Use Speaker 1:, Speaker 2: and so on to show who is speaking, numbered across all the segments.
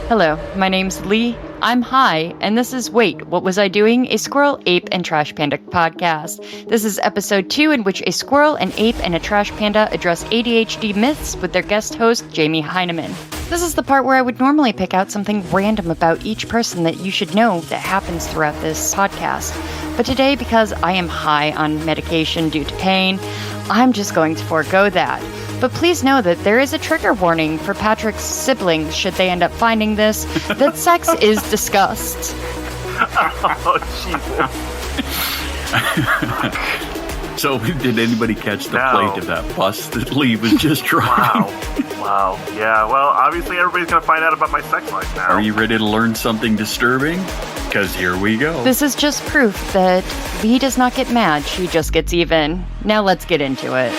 Speaker 1: Hello, my name's Lee. I'm high, and this is Wait, What Was I Doing? A Squirrel, Ape, and Trash Panda podcast. This is episode 2, in which a squirrel, an ape, and a trash panda address ADHD myths with their guest host, Jamie Hyneman. This is the part where I would normally pick out something random about each person that you should know that happens throughout this podcast. But today, because I am high on medication due to pain, I'm just going to forego that. But please know that there is a trigger warning for Patrick's siblings should they end up finding this, that sex is discussed.
Speaker 2: Oh, Jesus.
Speaker 3: So, did anybody catch the plate of that bus that Lee was just driving?
Speaker 2: Wow. Yeah, well, obviously everybody's going to find out about my sex life now.
Speaker 3: Are you ready to learn something disturbing? Because here we go.
Speaker 1: This is just proof that Lee does not get mad, she just gets even. Now let's get into it.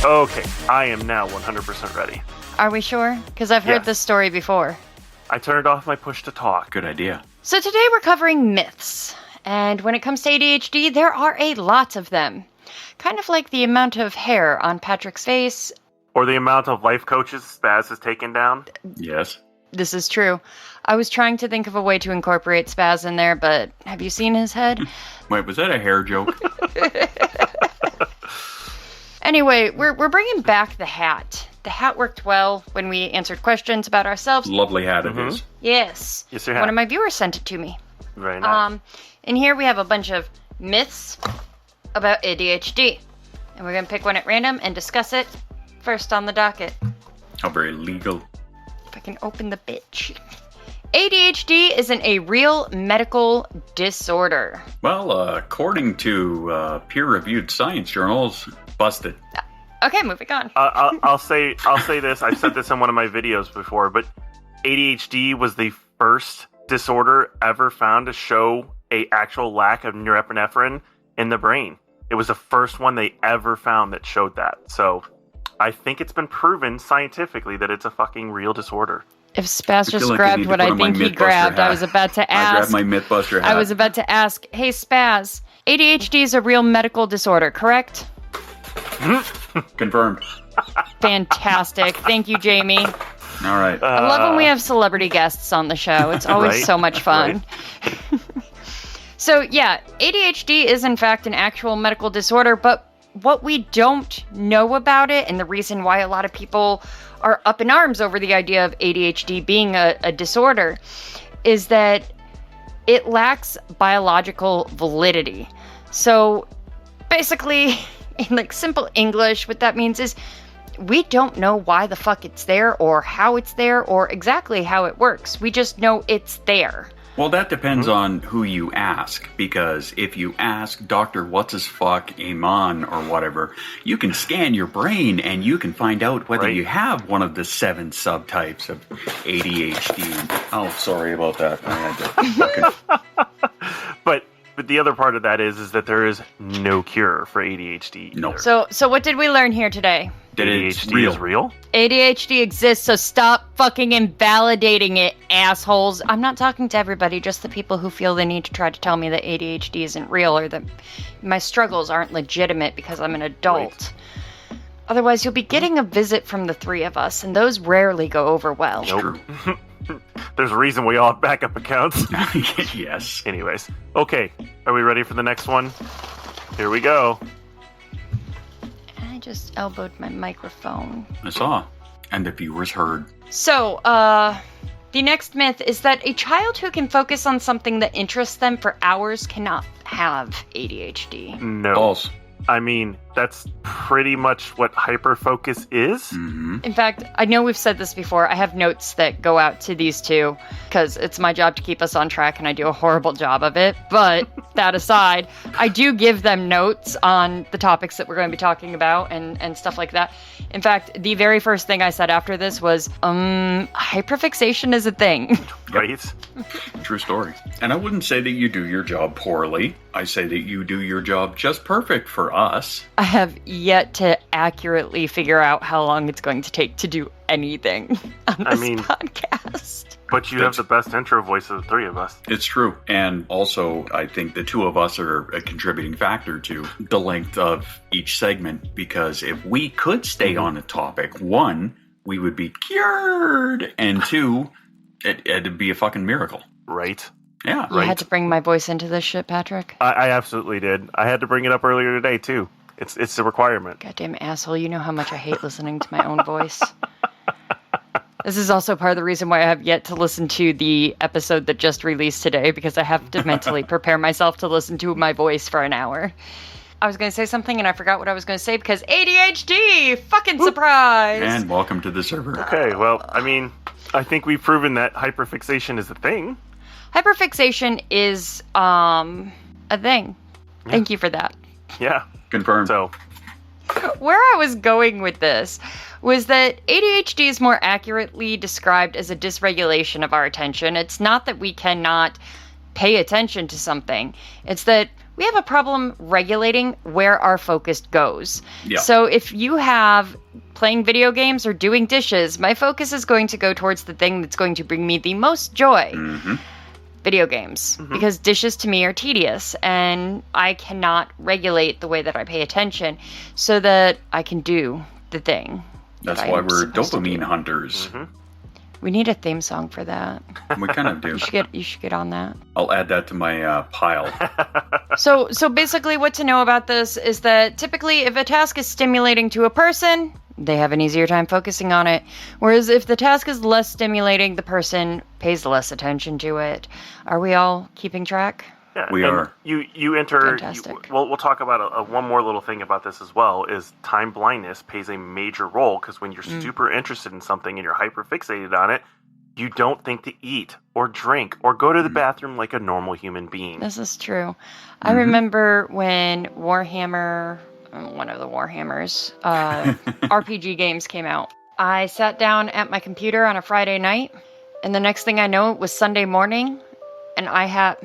Speaker 2: Okay, I am now 100% ready.
Speaker 1: Are we sure? Because I've heard this story before.
Speaker 2: I turned off my push to talk.
Speaker 3: Good idea.
Speaker 1: So today we're covering myths. And when it comes to ADHD, there are a lot of them. Kind of like the amount of hair on Patrick's face.
Speaker 2: Or the amount of life coaches Spaz has taken down.
Speaker 3: Yes.
Speaker 1: This is true. I was trying to think of a way to incorporate Spaz in there, but have you seen his head?
Speaker 3: Wait, was that a hair joke?
Speaker 1: Anyway, we're bringing back the hat. The hat worked well when we answered questions about ourselves.
Speaker 3: Lovely hat it is.
Speaker 1: Yes.
Speaker 2: Yes, your
Speaker 1: One
Speaker 2: hat.
Speaker 1: of my viewers sent it to me.
Speaker 2: Very nice.
Speaker 1: And here we have a bunch of myths about ADHD. And we're going to pick one at random and discuss it first on the docket.
Speaker 3: How very legal.
Speaker 1: If I can open the bitch. ADHD isn't a real medical disorder.
Speaker 3: Well, according to peer-reviewed science journals, busted.
Speaker 1: Okay, moving on.
Speaker 2: I'll say this. I've said this in one of my videos before, but ADHD was the first disorder ever found to show a actual lack of norepinephrine in the brain. It was the first one they ever found that showed that. So I think it's been proven scientifically that it's a fucking real disorder.
Speaker 1: If Spaz just grabbed what I think he grabbed, I was about to ask.
Speaker 3: I grabbed my Mythbuster hat.
Speaker 1: I was about to ask, hey Spaz, ADHD is a real medical disorder, correct?
Speaker 3: Confirmed.
Speaker 1: Fantastic. Thank you, Jamie.
Speaker 3: All right.
Speaker 1: I love when we have celebrity guests on the show. It's always
Speaker 2: Right?
Speaker 1: so much fun.
Speaker 2: Right.
Speaker 1: So, yeah, ADHD is in fact an actual medical disorder, but what we don't know about it, and the reason why a lot of people are up in arms over the idea of ADHD being a disorder, is that it lacks biological validity. So, basically, in like simple English, what that means is we don't know why the fuck it's there, or how it's there, or exactly how it works. We just know it's there.
Speaker 3: Well, that depends on who you ask, because if you ask Dr. What's-His-Fuck, Iman, or whatever, you can scan your brain and you can find out whether you have one of the 7 subtypes of ADHD. Oh, sorry about that. I had to
Speaker 2: But the other part of that is that there is no cure for ADHD.
Speaker 3: No.
Speaker 2: either.
Speaker 1: So what did we learn here today?
Speaker 3: That it's
Speaker 2: ADHD is real?
Speaker 1: ADHD exists, so stop fucking invalidating it, assholes. I'm not talking to everybody, just the people who feel the need to try to tell me that ADHD isn't real or that my struggles aren't legitimate because I'm an adult. Right. Otherwise, you'll be getting a visit from the 3 of us, and those rarely go over well.
Speaker 2: Nope. There's a reason we all have backup accounts.
Speaker 3: Yes.
Speaker 2: Anyways. Okay. Are we ready for the next one? Here we go.
Speaker 1: I just elbowed my microphone.
Speaker 3: I saw. And the viewers heard.
Speaker 1: So, the next myth is that a child who can focus on something that interests them for hours cannot have ADHD.
Speaker 2: No.
Speaker 3: False.
Speaker 2: I mean, that's pretty much what hyperfocus is.
Speaker 3: Mm-hmm.
Speaker 1: In fact, I know we've said this before. I have notes that go out to these two because it's my job to keep us on track and I do a horrible job of it. But that aside, I do give them notes on the topics that we're going to be talking about and stuff like that. In fact, the very first thing I said after this was, hyperfixation is a thing.
Speaker 2: Right?
Speaker 3: True story. And I wouldn't say that you do your job poorly. I say that you do your job just perfect for us.
Speaker 1: I have yet to accurately figure out how long it's going to take to do anything on this podcast.
Speaker 2: But you have the best intro voice of the three of us.
Speaker 3: It's true. And also, I think the two of us are a contributing factor to the length of each segment, because if we could stay on a topic, one, we would be cured, and two, it'd be a fucking miracle.
Speaker 2: Right.
Speaker 3: Yeah.
Speaker 1: You had to bring my voice into this shit, Patrick?
Speaker 2: I absolutely did. I had to bring it up earlier today, too. It's a requirement.
Speaker 1: Goddamn asshole, you know how much I hate listening to my own voice. This is also part of the reason why I have yet to listen to the episode that just released today, because I have to mentally prepare myself to listen to my voice for an hour. I was going to say something and I forgot what I was going to say because ADHD! Fucking surprise!
Speaker 3: And welcome to the server.
Speaker 2: Okay, well, I mean, I think we've proven that hyperfixation is a thing.
Speaker 1: Hyperfixation is, a thing. Yeah. Thank you for that.
Speaker 2: Yeah.
Speaker 3: Confirmed.
Speaker 2: So,
Speaker 1: where I was going with this was that ADHD is more accurately described as a dysregulation of our attention. It's not that we cannot pay attention to something. It's that we have a problem regulating where our focus goes. Yeah. So if you have playing video games or doing dishes, my focus is going to go towards the thing that's going to bring me the most joy. Mm-hmm. Video games, because dishes to me are tedious and I cannot regulate the way that I pay attention so that I can do the thing.
Speaker 3: That's why we're dopamine hunters.
Speaker 2: Mm-hmm.
Speaker 1: We need a theme song for that.
Speaker 3: We kind of do.
Speaker 1: You should get on that.
Speaker 3: I'll add that to my pile.
Speaker 1: So basically what to know about this is that typically if a task is stimulating to a person, they have an easier time focusing on it. Whereas if the task is less stimulating, the person pays less attention to it. Are we all keeping track?
Speaker 2: Yeah,
Speaker 3: we are.
Speaker 2: You enter.
Speaker 1: Fantastic.
Speaker 2: We'll talk about one more little thing about this as well. Is time blindness plays a major role, because when you're super interested in something and you're hyper fixated on it, you don't think to eat or drink or go to the bathroom like a normal human being.
Speaker 1: This is true. I remember when Warhammer, one of the Warhammers, RPG games came out. I sat down at my computer on a Friday night, and the next thing I know, it was Sunday morning, and I had...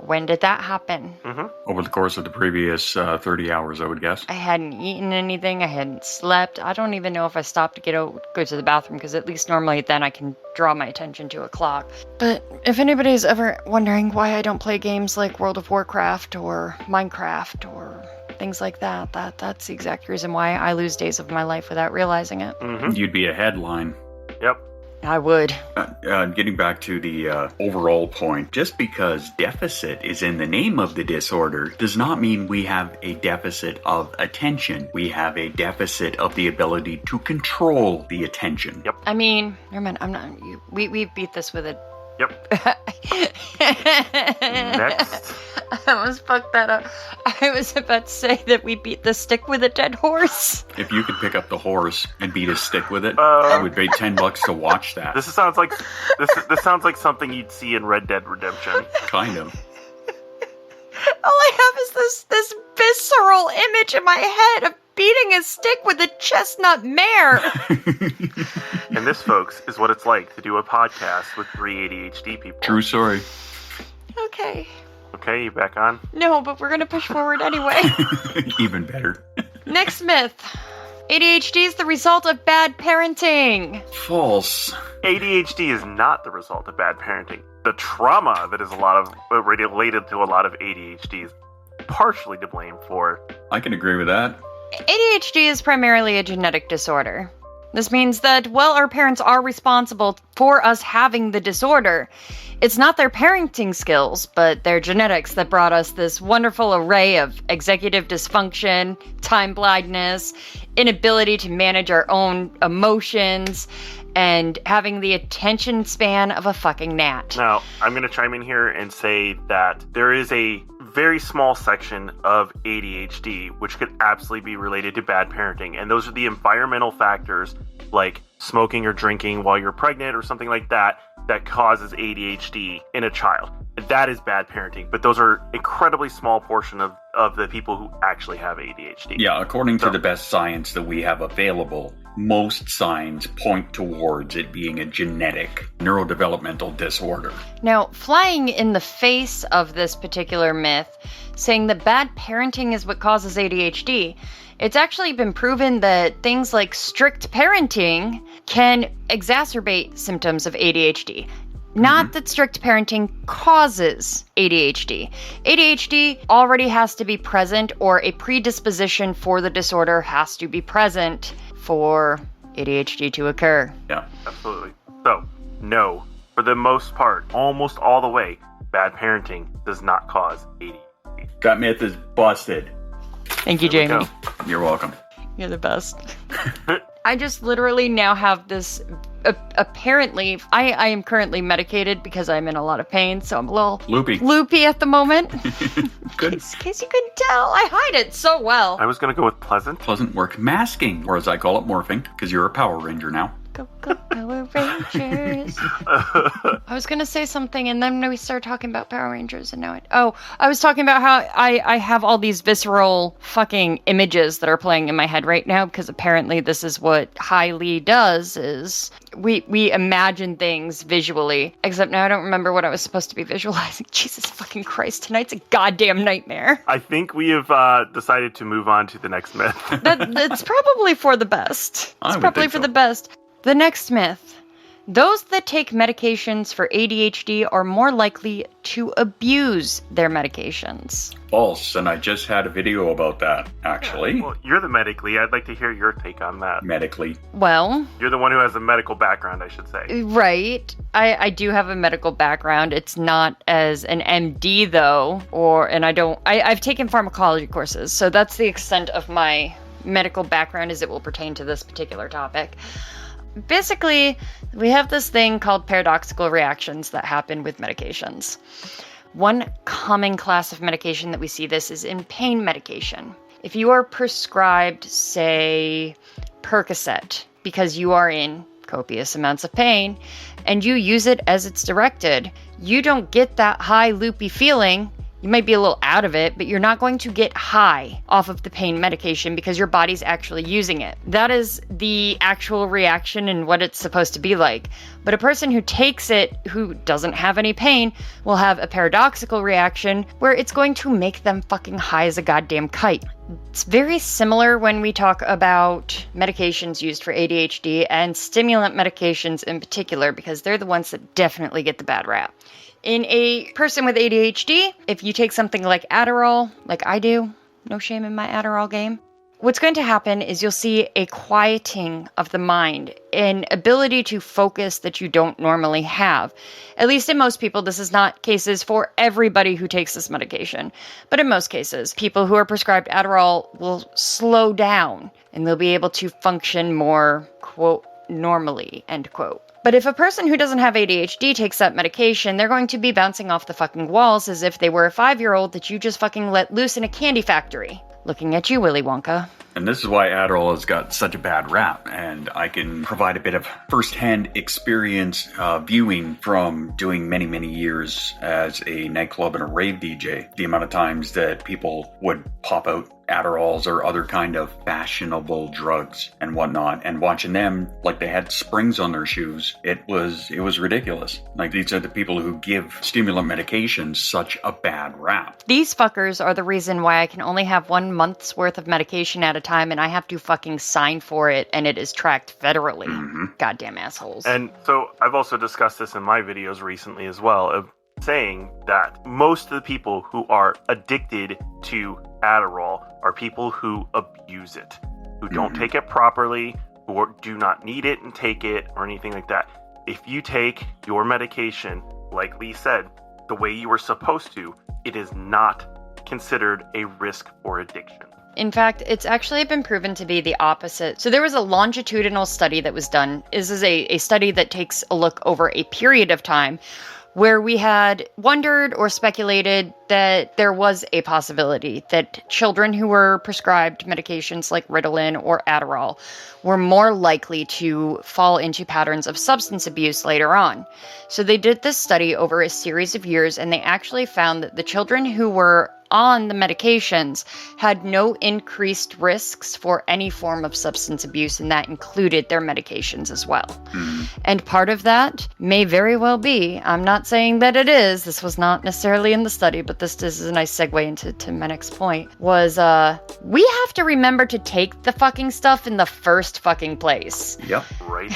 Speaker 1: When did that happen?
Speaker 2: Mm-hmm.
Speaker 3: Over the course of the previous 30 hours, I would guess.
Speaker 1: I hadn't eaten anything. I hadn't slept. I don't even know if I stopped to go to the bathroom, because at least normally then I can draw my attention to a clock. But if anybody's ever wondering why I don't play games like World of Warcraft or Minecraft or things like that, that's the exact reason why I lose days of my life without realizing it.
Speaker 2: Mm-hmm.
Speaker 3: You'd be a headline.
Speaker 2: Yep.
Speaker 1: I would.
Speaker 3: Getting back to the overall point, just because deficit is in the name of the disorder does not mean we have a deficit of attention. We have a deficit of the ability to control the attention.
Speaker 2: Yep.
Speaker 1: I mean, never mind. I'm not. We beat this with a.
Speaker 2: Yep. Next.
Speaker 1: I almost fucked that up. I was about to say that we beat the stick with a dead horse.
Speaker 3: If you could pick up the horse and beat a stick with it, I would pay $10 to watch that.
Speaker 2: This sounds like something you'd see in Red Dead Redemption.
Speaker 3: Kind of.
Speaker 1: All I have is this visceral image in my head of beating a stick with a chestnut mare.
Speaker 2: And this, folks, is what it's like to do a podcast with 3 ADHD people.
Speaker 3: True story.
Speaker 1: Okay.
Speaker 2: Okay, you back on?
Speaker 1: No, but we're going to push forward anyway.
Speaker 3: Even better.
Speaker 1: Next myth. ADHD is the result of bad parenting.
Speaker 3: False.
Speaker 2: ADHD is not the result of bad parenting. The trauma that is related to a lot of ADHD is partially to blame for.
Speaker 3: I can agree with that.
Speaker 1: ADHD is primarily a genetic disorder. This means that while our parents are responsible for us having the disorder, it's not their parenting skills, but their genetics that brought us this wonderful array of executive dysfunction, time blindness, inability to manage our own emotions, and having the attention span of a fucking gnat.
Speaker 2: Now, I'm going to chime in here and say that there is a very small section of ADHD which could absolutely be related to bad parenting, and those are the environmental factors like smoking or drinking while you're pregnant or something like that causes ADHD in a child. That is bad parenting, but those are incredibly small portion of the people who actually have ADHD.
Speaker 3: Yeah, according to the best science that we have available, most signs point towards it being a genetic neurodevelopmental disorder.
Speaker 1: Now, flying in the face of this particular myth, saying that bad parenting is what causes ADHD, it's actually been proven that things like strict parenting can exacerbate symptoms of ADHD. Not that strict parenting causes ADHD. ADHD already has to be present, or a predisposition for the disorder has to be present for ADHD to occur.
Speaker 3: Yeah.
Speaker 2: Absolutely. So, no, for the most part, almost all the way, bad parenting does not cause ADHD.
Speaker 3: That myth is busted.
Speaker 1: Thank you,
Speaker 2: There we
Speaker 1: Jamie.
Speaker 2: go.
Speaker 3: You're welcome.
Speaker 1: You're the best. I just literally now have this. Apparently, I am currently medicated because I'm in a lot of pain, so I'm a little loopy at the moment.
Speaker 3: Good.
Speaker 1: In case you couldn't tell, I hide it so well.
Speaker 2: I was going to go with pleasant.
Speaker 3: Pleasant work masking, or as I call it, morphing, because you're a Power Ranger now.
Speaker 1: Go Power Rangers. I was going to say something, and then we started talking about Power Rangers, and now I was talking about how I have all these visceral fucking images that are playing in my head right now, because apparently this is what Ley does, is we imagine things visually, except now I don't remember what I was supposed to be visualizing. Jesus fucking Christ, tonight's a goddamn nightmare.
Speaker 2: I think we have decided to move on to the next myth.
Speaker 1: That's probably for the best.
Speaker 3: I
Speaker 1: It's
Speaker 3: would
Speaker 1: probably
Speaker 3: think
Speaker 1: for
Speaker 3: so.
Speaker 1: the best. The next myth. Those that take medications for ADHD are more likely to abuse their medications.
Speaker 3: False, and I just had a video about that, actually.
Speaker 2: Well, you're the medically. I'd like to hear your take on that.
Speaker 3: Medically.
Speaker 1: Well,
Speaker 2: You're the one who has a medical background, I should say.
Speaker 1: right. I do have a medical background. It's not as an MD though, I've taken pharmacology courses, so that's the extent of my medical background as it will pertain to this particular topic. Basically, we have this thing called paradoxical reactions that happen with medications. One common class of medication that we see this is in pain medication. If you are prescribed, say, Percocet, because you are in copious amounts of pain, and you use it as it's directed, you don't get that high loopy feeling. You might be a little out of it, but you're not going to get high off of the pain medication because your body's actually using it. That is the actual reaction and what it's supposed to be like. But a person who takes it, who doesn't have any pain, will have a paradoxical reaction where it's going to make them fucking high as a goddamn kite. It's very similar when we talk about medications used for ADHD and stimulant medications in particular, because they're the ones that definitely get the bad rap. In a person with ADHD, if you take something like Adderall, like I do, no shame in my Adderall game, what's going to happen is you'll see a quieting of the mind, an ability to focus that you don't normally have. At least in most people, this is not cases for everybody who takes this medication, but in most cases, people who are prescribed Adderall will slow down and they'll be able to function more, quote, normally, end quote. But if a person who doesn't have ADHD takes that medication, they're going to be bouncing off the fucking walls as if they were a 5-year-old that you just fucking let loose in a candy factory. Looking at you, Willy Wonka.
Speaker 3: And this is why Adderall has got such a bad rap, and I can provide a bit of first-hand experience viewing from doing many, many years as a nightclub and a rave DJ. The amount of times that people would pop out Adderalls or other kind of fashionable drugs and whatnot, and watching them like they had springs on their shoes, it was ridiculous. Like, these are the people who give stimulant medications such a bad rap.
Speaker 1: These fuckers are the reason why I can only have 1 month's worth of medication at a time, and I have to fucking sign for it, and it is tracked federally. Goddamn assholes.
Speaker 2: And so I've also discussed this in my videos recently as well, of saying that most of the people who are addicted to Adderall are people who abuse it, who don't take it properly, or do not need it and take it, or anything like that. If you take your medication, like Lee said, the way you were supposed to, it is not considered a risk for addiction.
Speaker 1: In fact, it's actually been proven to be the opposite. So there was a longitudinal study that was done. This is a study that takes a look over a period of time where we had wondered or speculated that there was a possibility that children who were prescribed medications like Ritalin or Adderall were more likely to fall into patterns of substance abuse later on. So they did this study over a series of years, and they actually found that the children who were on the medications had no increased risks for any form of substance abuse, and that included their medications as well. And part of that may very well be, I'm not saying that it is, this was not necessarily in the study, but this is a nice segue into my next point, was we have to remember to take the fucking stuff in the first fucking place.
Speaker 3: Yep.
Speaker 2: Right.